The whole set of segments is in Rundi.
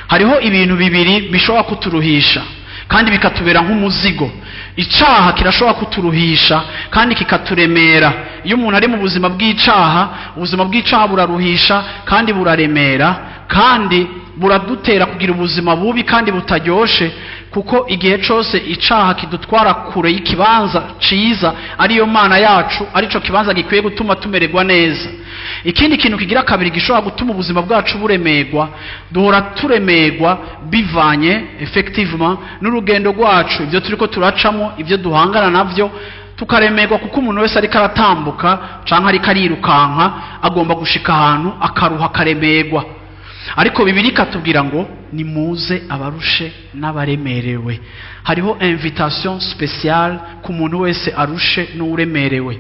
hariho ibintu bibiri bishobora kuturuhisha kandi bikatubera nk'umuzigo. Icaha kirashobora kuturuhisha kandi kikaturemera. Iyo umuntu ari mu buzima bw'icaha, ubuzima bw'icaha buraruhisha kandi buraremera kandi buradutera kugira ubuzima bubi kandi butaryoshe, kuko igihe cyose icaha kidutwara kure y'ikibanza ciza ariyo Mana yacu, arico kibanza gikwiye gutuma tumererwa neza. Ikindi kintu kigira kabiri gishobora gutuma ubuzima bwacu buremerwa, duhora turemerwa bivanye effectivement n'urugendo rwacu, ibyo turiko turacamo, ibyo duhangana navyo, tukaremerwa kuko umuntu wese ariko aratambuka canke ariko arirukanka agomba gushika ahantu akaruha akaremerwa. Ariko Bibiliya ikatubwira ngo nimuze abarushe n'abaremerewe. Hariho invitation spéciale ku muntu wese arushe n'uremerewe.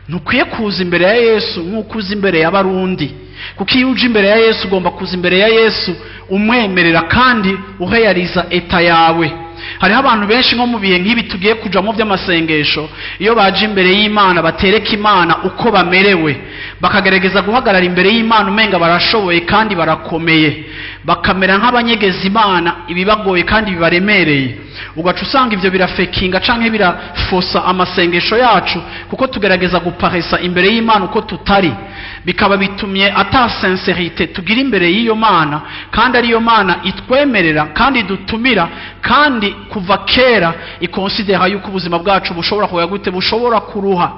Ntukwiye kuza imbere ya Yesu nk'uko uza imbere y'abarundi, kuko iyo uje imbere ya Yesu ugomba kuza imbere ya Yesu umwemerera kandi uheyariza eta yawe. Hariho abantu benshi nko mu bihe nk'ibi tugiye kujamo by'amasengesho, iyo baje imbere y'Imana batereka Imana uko bamerewe, bakagerageza guhagarara imbere y'Imana umenga barashoboye kandi barakomeye, bakamera nk'abanyegeza Imana ibibagoye kandi bibaremereye. Ugaca usanga ivyo birafekinga canke birafosa amasengesho yacu, kuko tugerageza guparesa imbere y'Imana uko tutari, bikaba bitumye ata sincerité tugira imbere y'iyo Mana, kandi ariyo Mana itwemerera kandi dutumira, kandi kuva kera ikonsidera yuko ubuzima bwacu bushobora kuya gute, bushobora kuruha.